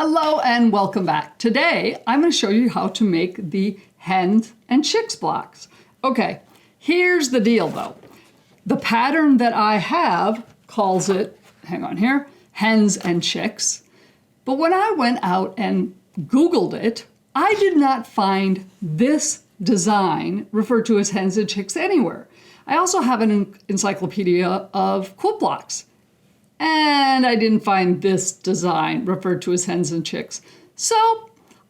Hello and welcome back. Today I'm going to show you how to make the hens and chicks blocks. Okay, here's the deal though. The pattern that I have calls it, hang on here, hens and chicks. But when I went out and Googled it, I did not find this design referred to as hens and chicks anywhere. I also have an encyclopedia of quilt blocks. And I didn't find this design referred to as hens and chicks. So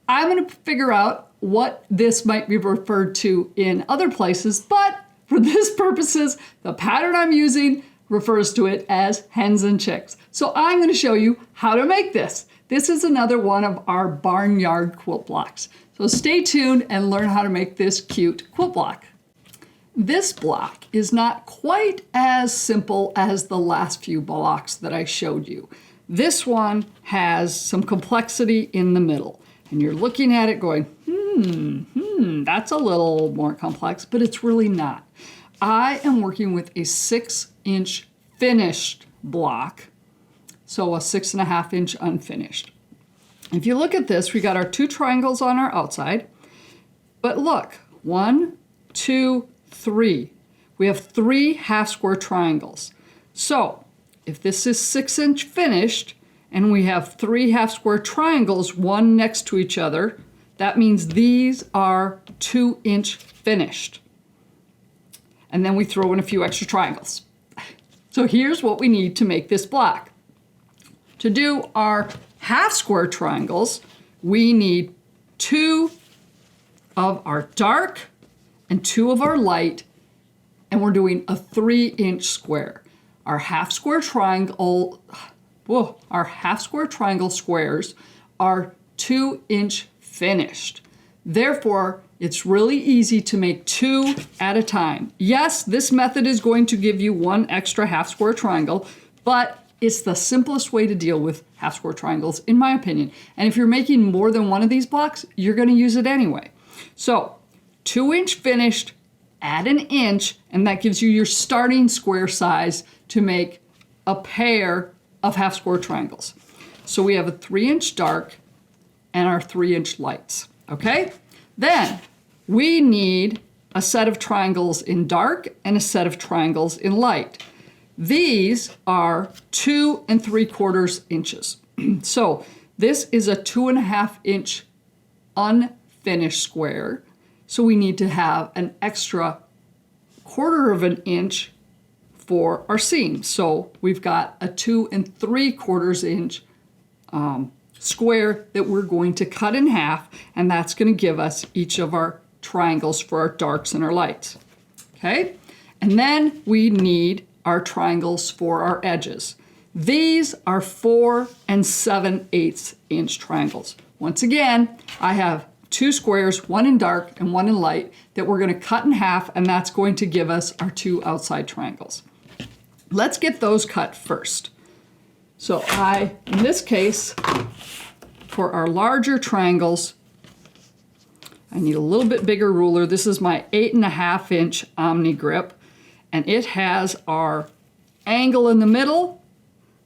I'm going to figure out what this might be referred to in other places, but for this purposes, the pattern I'm using refers to it as hens and chicks. So I'm going to show you how to make this. This is another one of our barnyard quilt blocks. So stay tuned and learn how to make this cute quilt block. This block is not quite as simple as the last few blocks that I showed you. This one has some complexity in the middle. And you're looking at it going, that's a little more complex, but it's really not. I am working with a 6-inch finished block, so a 6.5-inch unfinished. If you look at this, we got our 2 triangles on our outside, but look, 1, 2, 3. We have 3 half-square triangles. So if this is 6-inch finished and we have 3 half-square triangles, one next to each other, that means these are 2-inch finished. And then we throw in a few extra triangles. So here's what we need to make this block. To do our half-square triangles, we need 2 of our dark and 2 of our light, and we're doing a 3-inch square. Our half-square triangle squares are 2-inch finished. Therefore, it's really easy to make 2 at a time. Yes, this method is going to give you 1 extra half-square triangle, but it's the simplest way to deal with half-square triangles, in my opinion. And if you're making more than one of these blocks, you're going to use it anyway. So 2-inch finished, add an inch, and that gives you your starting square size to make a pair of half-square triangles. So we have a 3-inch dark and our 3-inch lights, okay? Then we need a set of triangles in dark and a set of triangles in light. These are 2 3/4 inches. So this is a 2.5-inch unfinished square. So we need to have an extra 1/4 of an inch for our seam. So we've got a 2 3/4 inch square that we're going to cut in half, and that's going to give us each of our triangles for our darks and our lights. Okay? And then we need our triangles for our edges. These are 4 7/8 inch triangles. Once again, I have 2 squares, 1 in dark and 1 in light, that we're going to cut in half, and that's going to give us our 2 outside triangles. Let's get those cut first. So in this case, for our larger triangles, I need a little bit bigger ruler. This is my 8.5-inch Omni Grip, and it has our angle in the middle.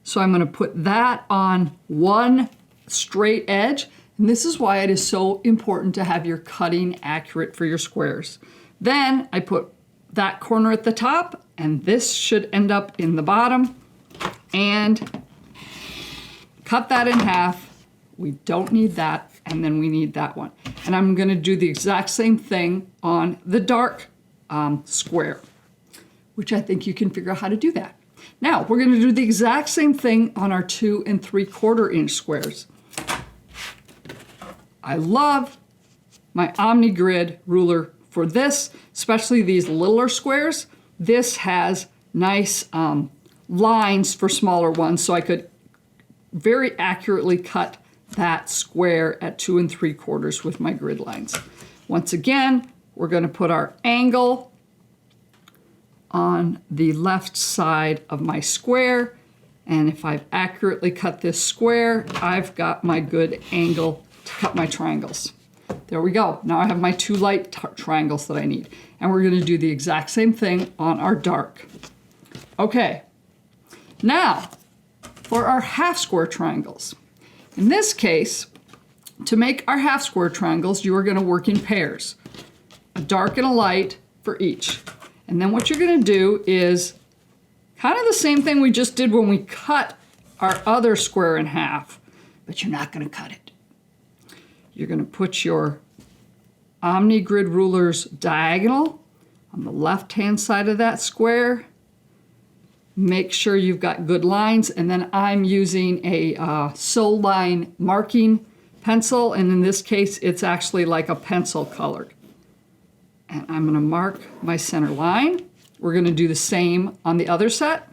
So I'm going to put that on one straight edge. And this is why it is so important to have your cutting accurate for your squares. Then I put that corner at the top, and this should end up in the bottom, and cut that in half. We don't need that, and then we need that one. And I'm going to do the exact same thing on the dark square, which I think you can figure out how to do that. Now, we're going to do the exact same thing on our 2 3/4 inch squares. I love my Omni Grid ruler for this, especially these littler squares. This has nice lines for smaller ones, so I could very accurately cut that square at 2 3/4 with my grid lines. Once again, we're going to put our angle on the left side of my square, and if I've accurately cut this square, I've got my good angle to cut my triangles. There we go. Now I have my 2 light triangles that I need. And we're going to do the exact same thing on our dark. Okay. Now, for our half square triangles, In this case, to make our half square triangles, you are going to work in pairs, a dark and a light for each. And then what you're going to do is kind of the same thing we just did when we cut our other square in half, but you're not going to cut it. You're going to put your OmniGrid rulers diagonal on the left-hand side of that square. Make sure you've got good lines, and then I'm using a sew line marking pencil, and in this case it's actually like a pencil colored. And I'm going to mark my center line. We're going to do the same on the other set,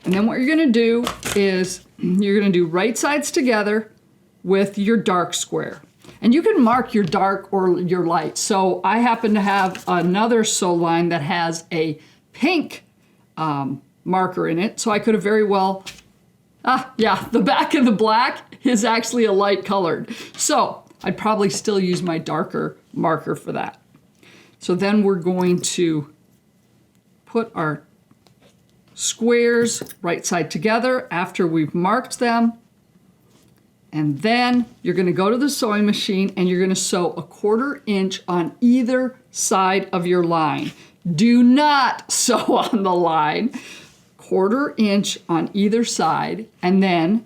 and then what you're going to do is you're going to do right sides together with your dark square. And you can mark your dark or your light. So I happen to have another sew line that has a pink marker in it, so I could have very well, yeah, the back of the black is actually a light colored. So I'd probably still use my darker marker for that. So then we're going to put our squares right side together after we've marked them. And then you're going to go to the sewing machine and you're going to sew 1/4 inch on either side of your line. Do not sew on the line. 1/4 inch on either side, and then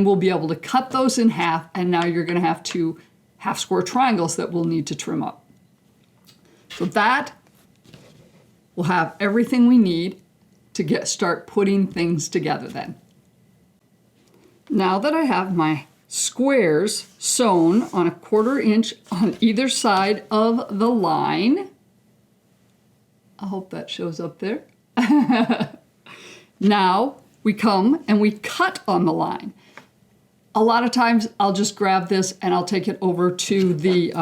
we'll be able to cut those in half, and now you're going to have 2 half square triangles that we'll need to trim up. So that will have everything we need to start putting things together then. Now that I have my squares sewn on 1/4 inch on either side of the line, I hope that shows up there. Now we come and we cut on the line. A lot of times I'll just grab this and I'll take it over to the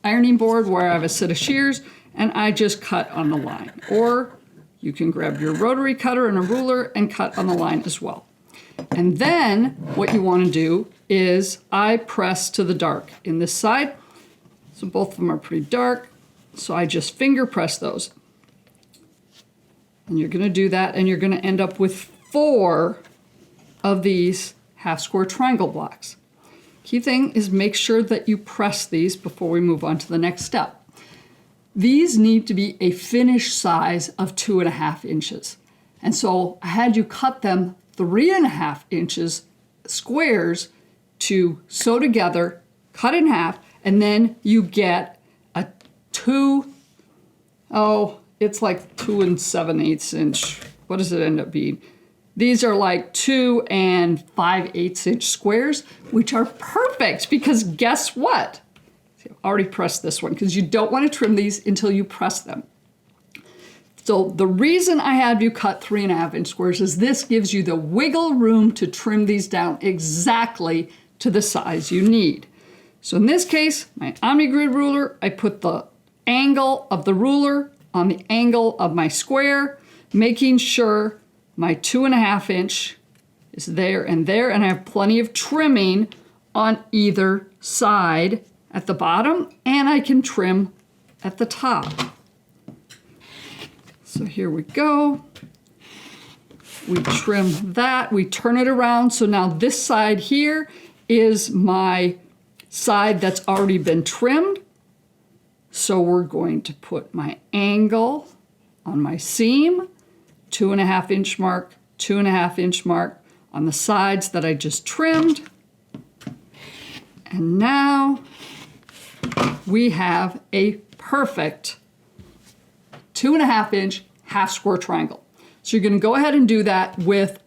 ironing board where I have a set of shears and I just cut on the line. Or you can grab your rotary cutter and a ruler and cut on the line as well. And then what you want to do is I press to the dark in this side. So both of them are pretty dark. So I just finger press those. And you're going to do that, and you're going to end up with 4 of these half square triangle blocks. Key thing is make sure that you press these before we move on to the next step. These need to be a finished size of 2.5 inches. And so I had you cut them 3.5 inches squares to sew together, cut in half, and then you get a it's like 2 7/8 inch. What does it end up being? These are like 2 5/8 inch squares, which are perfect because guess what? See, I've already pressed this one because you don't want to trim these until you press them. So the reason I had you cut 3.5 inch squares is this gives you the wiggle room to trim these down exactly to the size you need. So in this case, my OmniGrid ruler, I put the angle of the ruler on the angle of my square, making sure my 2.5 inch is there, and I have plenty of trimming on either side at the bottom, and I can trim at the top. So here we go. We trim that, we turn it around. So now this side here is my side that's already been trimmed. So we're going to put my angle on my seam, 2.5 inch mark, 2.5 inch mark on the sides that I just trimmed. And now we have a perfect 2.5 inch half square triangle. So you're going to go ahead and do that with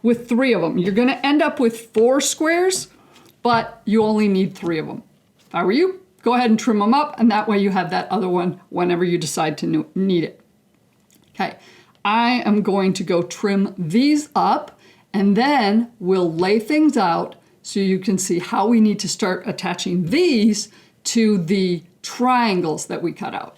with 3 of them. You're going to end up with 4 squares, but you only need 3 of them. If I were you, go ahead and trim them up, and that way you have that other one whenever you decide to need it. Okay, I am going to go trim these up, and then we'll lay things out so you can see how we need to start attaching these to the triangles that we cut out.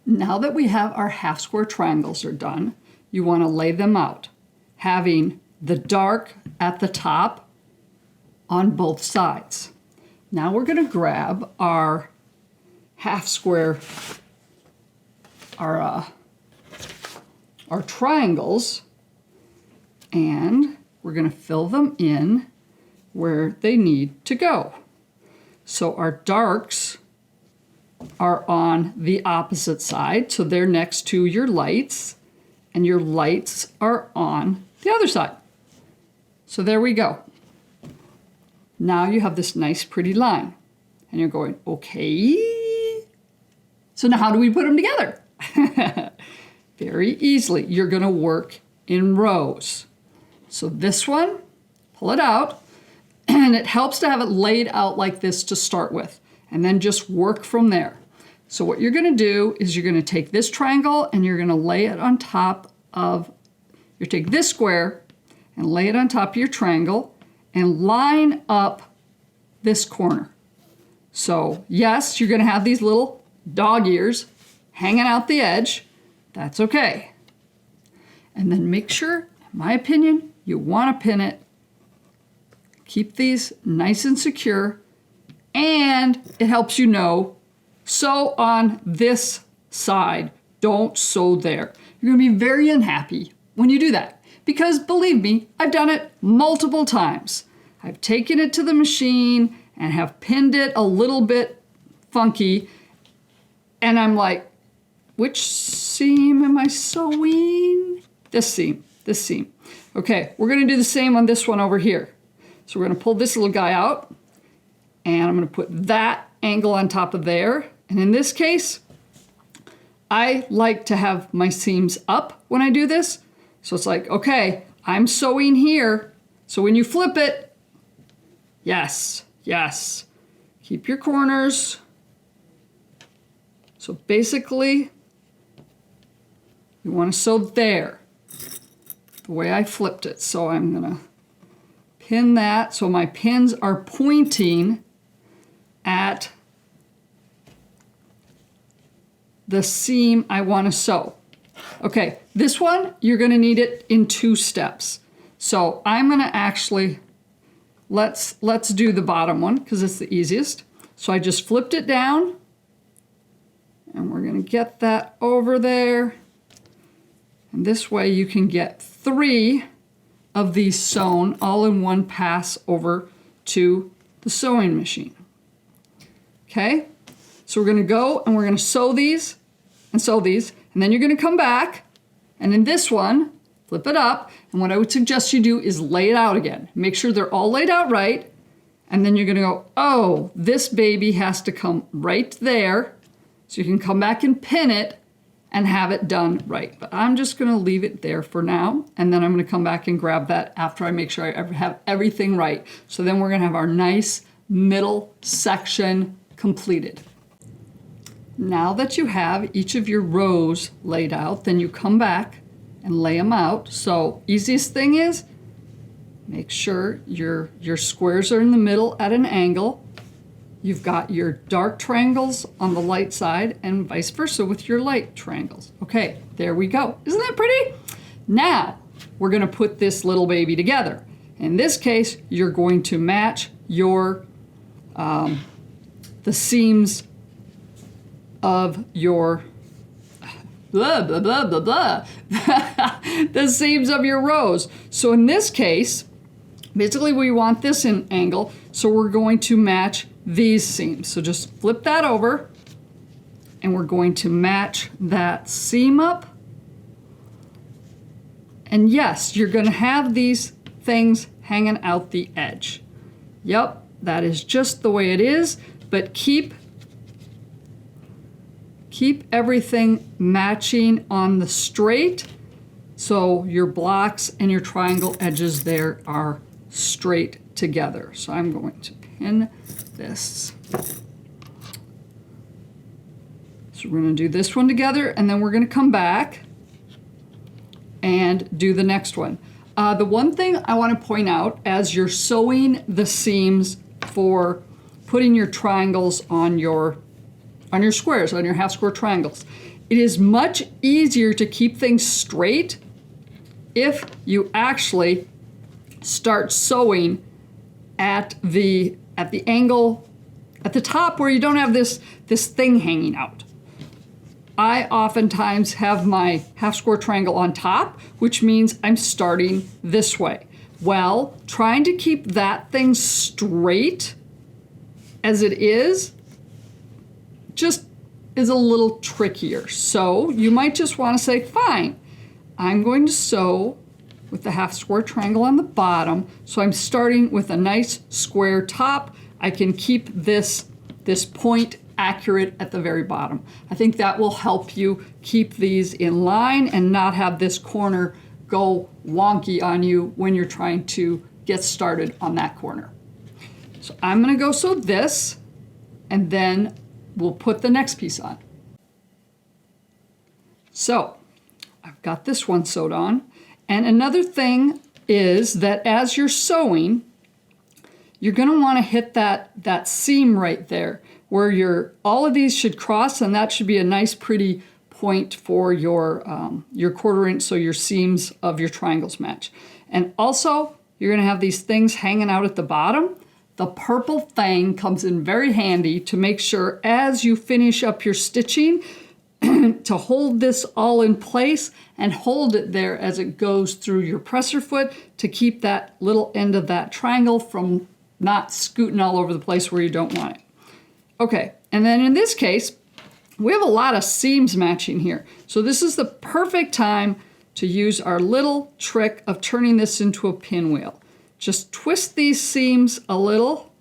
Now that we have our half square triangles are done, you want to lay them out, having the dark at the top on both sides. Now we're going to grab our half square, our triangles, and we're going to fill them in where they need to go. So our darks are on the opposite side, so they're next to your lights, and your lights are on the other side. So there we go. Now you have this nice pretty line, and you're going, okay. So now how do we put them together? Very easily. You're going to work in rows. So this one, pull it out, and it helps to have it laid out like this to start with, and then just work from there. So what you're going to do is you're going to take this triangle and you're going to lay it on top of, you take this square and lay it on top of your triangle and line up this corner. So yes, you're going to have these little dog ears hanging out the edge. That's okay. And then make sure, in my opinion, you want to pin it. Keep these nice and secure, and it helps you know, sew on this side, don't sew there. You're going to be very unhappy when you do that, because believe me, I've done it multiple times. I've taken it to the machine and have pinned it a little bit funky, and I'm like, which seam am I sewing? This seam, this seam. Okay, we're going to do the same on this one over here. So we're going to pull this little guy out, and I'm going to put that angle on top of there. And in this case, I like to have my seams up when I do this. So it's like, okay, I'm sewing here. So when you flip it, yes, yes. Keep your corners. So basically, you want to sew there, the way I flipped it. So I'm going to pin that, so my pins are pointing at the seam I want to sew. Okay, this one, you're going to need it in 2 steps. So I'm going to actually, let's do the bottom one because it's the easiest. So I just flipped it down, and we're going to get that over there. And this way you can get 3 of these sewn all in one pass over to the sewing machine. Okay, so we're going to go and we're going to sew these, and then you're going to come back, and in this one, flip it up, and what I would suggest you do is lay it out again. Make sure they're all laid out right, and then you're going to go, oh, this baby has to come right there, so you can come back and pin it and have it done right. But I'm just going to leave it there for now, and then I'm going to come back and grab that after I make sure I have everything right. So then we're going to have our nice middle section completed. Now that you have each of your rows laid out, then you come back and lay them out. So easiest thing is make sure your squares are in the middle at an angle. You've got your dark triangles on the light side and vice versa with your light triangles. Okay, there we go. Isn't that pretty? Now, we're going to put this little baby together. In this case, you're going to match your the seams of your blah, blah, blah, blah, blah. The seams of your rows. So in this case, basically we want this in angle, so we're going to match these seams. So just flip that over, and we're going to match that seam up. And yes, you're going to have these things hanging out the edge. Yep, that is just the way it is, but keep everything matching on the straight, so your blocks and your triangle edges there are straight together. So I'm going to pin this. So we're going to do this one together, and then we're going to come back and do the next one. The one thing I want to point out as you're sewing the seams for putting your triangles on your squares, on your half square triangles, it is much easier to keep things straight if you actually start sewing at the angle at the top where you don't have this thing hanging out. I oftentimes have my half square triangle on top, which means I'm starting this way. Well, trying to keep that thing straight as it is just is a little trickier. So you might just want to say, fine, I'm going to sew with the half square triangle on the bottom. So I'm starting with a nice square top. I can keep this point accurate at the very bottom. I think that will help you keep these in line and not have this corner go wonky on you when you're trying to get started on that corner. So I'm going to go sew this, and then we'll put the next piece on. So I've got this one sewed on. And another thing is that as you're sewing, you're going to want to hit that seam right there where all of these should cross, and that should be a nice pretty point for your 1/4 inch so your seams of your triangles match. And also you're going to have these things hanging out at the bottom. The purple thing comes in very handy to make sure as you finish up your stitching to hold this all in place and hold it there as it goes through your presser foot to keep that little end of that triangle from not scooting all over the place where you don't want it. Okay, and then in this case, we have a lot of seams matching here. So this is the perfect time to use our little trick of turning this into a pinwheel. Just twist these seams a little,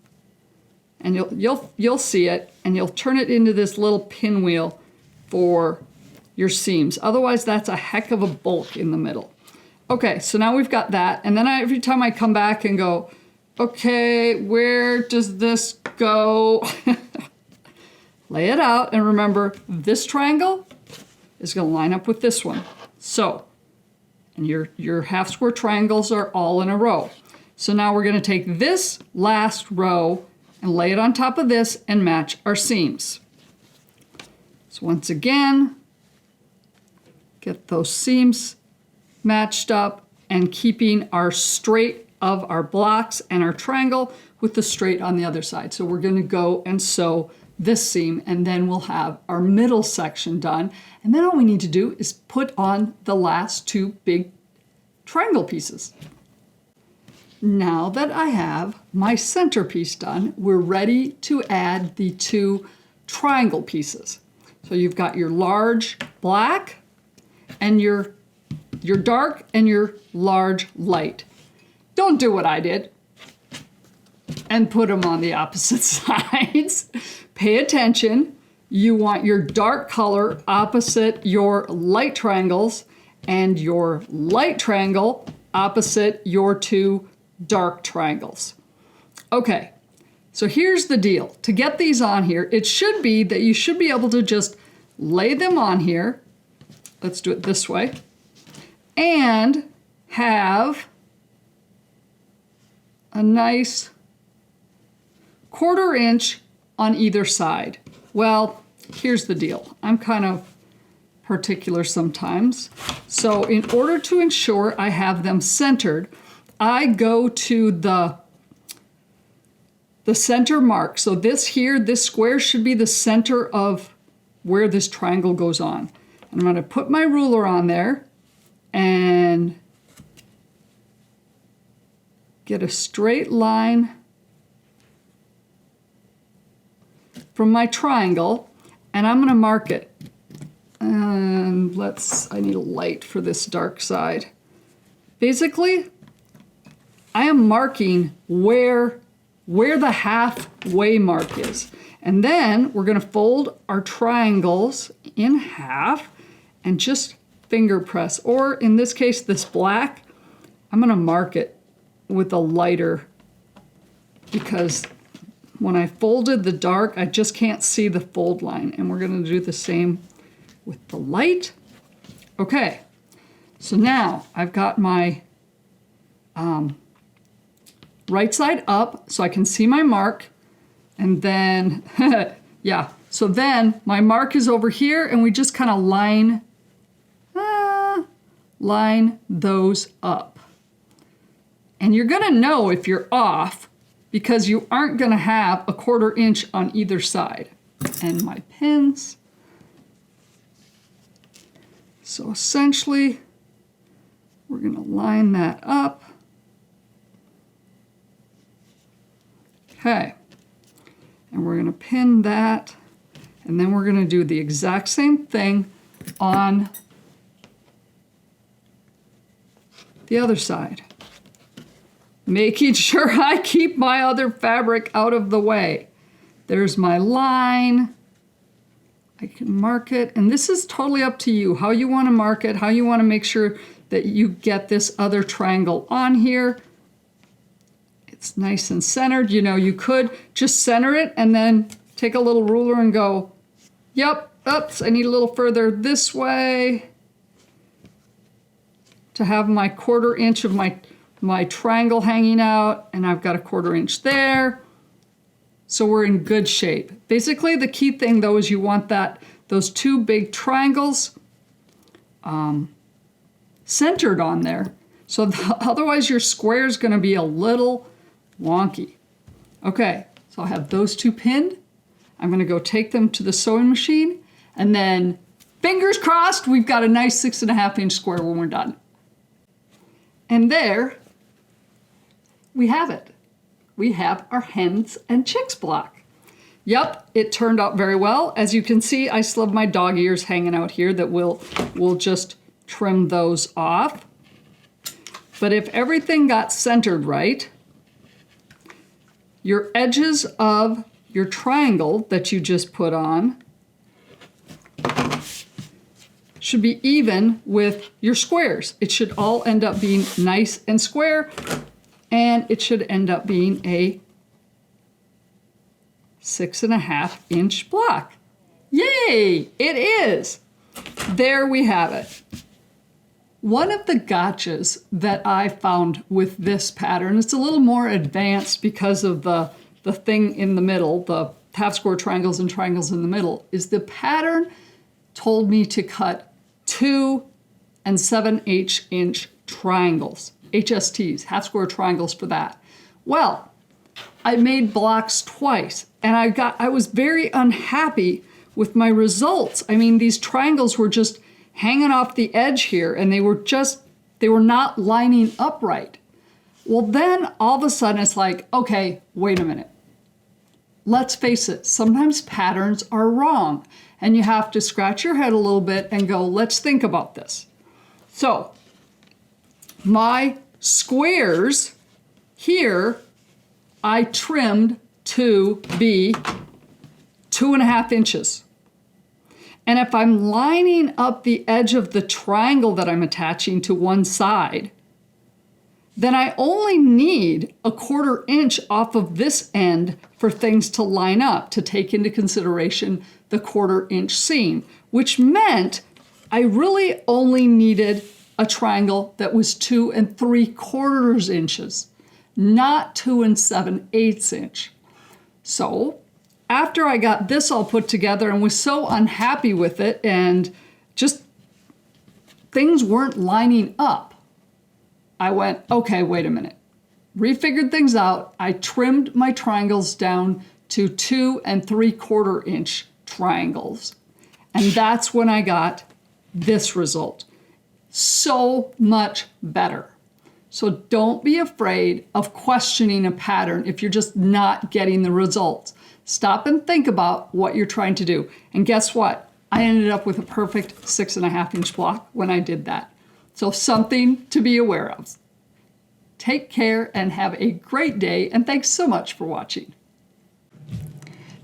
and you'll see it, and you'll turn it into this little pinwheel for your seams. Otherwise, that's a heck of a bulk in the middle. Okay, so now we've got that, and then every time I come back and go, okay, where does this go? Lay it out, and remember, this triangle is going to line up with this one. So, and your half square triangles are all in a row. So now we're going to take this last row and lay it on top of this and match our seams. So once again, get those seams matched up and keeping our straight of our blocks and our triangle with the straight on the other side. So we're going to go and sew this seam, and then we'll have our middle section done. And then all we need to do is put on the last 2 big triangle pieces. Now that I have my centerpiece done, we're ready to add the 2 triangle pieces. So you've got your large black and your dark and your large light. Don't do what I did and put them on the opposite sides. Pay attention. You want your dark color opposite your light triangles and your light triangle opposite your 2 dark triangles. Okay, so here's the deal. To get these on here, it should be that you should be able to just lay them on here. Let's do it this way. And have a nice 1/4 inch on either side. Well, here's the deal. I'm kind of particular sometimes. So in order to ensure I have them centered, I go to the center mark. So this here, this square should be the center of where this triangle goes on. And I'm going to put my ruler on there and get a straight line from my triangle, and I'm going to mark it. And I need a light for this dark side. Basically, I am marking where the halfway mark is. And then we're going to fold our triangles in half and just finger press. Or in this case, this black, I'm going to mark it with a lighter because when I folded the dark, I just can't see the fold line. And we're going to do the same with the light. Okay, so now I've got my right side up so I can see my mark. And then, yeah, so then my mark is over here and we just kind of line those up. And you're gonna know if you're off because you aren't gonna have a 1/4 inch on either side. And my pins. So essentially, we're gonna line that up Okay, and we're going to pin that, and then we're going to do the exact same thing on the other side, making sure I keep my other fabric out of the way. There's my line. I can mark it, and this is totally up to you, how you want to mark it, how you want to make sure that you get this other triangle on here. It's nice and centered. You know, you could just center it and then take a little ruler and go, yep, oops, I need a little further this way to have my 1/4 inch of my triangle hanging out, and I've got a 1/4 inch there. So we're in good shape. Basically, the key thing though is you want those 2 big triangles centered on there. So otherwise your square is going to be a little wonky. Okay, so I have those 2 pinned. I'm going to go take them to the sewing machine, and then fingers crossed we've got a nice 6.5 inch square when we're done. And there we have it. We have our hens and chicks block. Yep, it turned out very well. As you can see, I still have my dog ears hanging out here that we'll just trim those off. But if everything got centered right, your edges of your triangle that you just put on should be even with your squares. It should all end up being nice and square, and it should end up being a 6.5 inch block. Yay, it is. There we have it. One of the gotchas that I found with this pattern, it's a little more advanced because of the thing in the middle, the half square triangles and triangles in the middle, is the pattern told me to cut 2 7/8 inch triangles, HSTs, half square triangles for that. Well, I made blocks twice, and I was very unhappy with my results. I mean, these triangles were just hanging off the edge here, and they were not lining up right. Well, then all of a sudden it's like, okay, wait a minute. Let's face it, sometimes patterns are wrong, and you have to scratch your head a little bit and go, let's think about this. So my squares here, I trimmed to be 2.5 inches. And if I'm lining up the edge of the triangle that I'm attaching to one side, then I only need a 1/4 inch off of this end for things to line up, to take into consideration the 1/4 inch seam, which meant I really only needed a triangle that was 2 3/4 inches, not 2 7/8 inch. So after I got this all put together and was so unhappy with it, and just things weren't lining up, I went, okay, wait a minute. Refigured things out. I trimmed my triangles down to 2 3/4 inch triangles. And that's when I got this result. So much better. So don't be afraid of questioning a pattern if you're just not getting the results. Stop and think about what you're trying to do. And guess what? I ended up with a perfect 6.5 inch block when I did that. So something to be aware of. Take care and have a great day, and thanks so much for watching.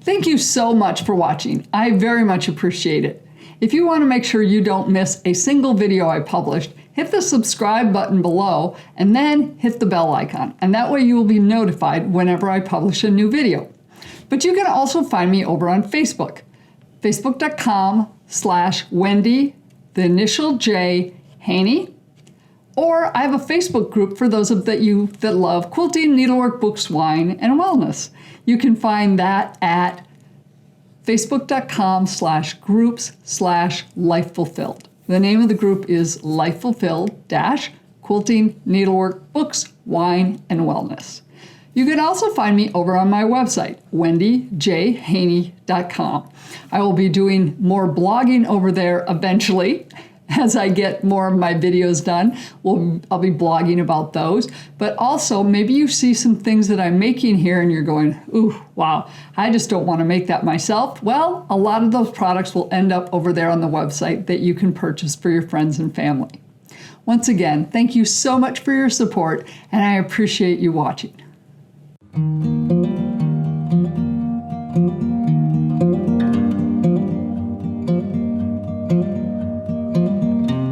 Thank you so much for watching. I very much appreciate it. If you want to make sure you don't miss a single video I published, hit the subscribe button below and then hit the bell icon. And that way you will be notified whenever I publish a new video. But you can also find me over on Facebook, facebook.com/Wendy, the initial J, Haney. Or I have a Facebook group for those of you that love quilting, needlework, books, wine, and wellness. You can find that at facebook.com/groups/lifefulfilled. The name of the group is Life Fulfilled - Quilting, Needlework, Books, Wine, and Wellness. You can also find me over on my website, wendyjhaney.com. I will be doing more blogging over there eventually, as I get more of my videos done. I'll be blogging about those. But also, maybe you see some things that I'm making here and you're going, ooh, wow, I just don't want to make that myself. Well, a lot of those products will end up over there on the website that you can purchase for your friends and family. Once again, thank you so much for your support, and I appreciate you watching.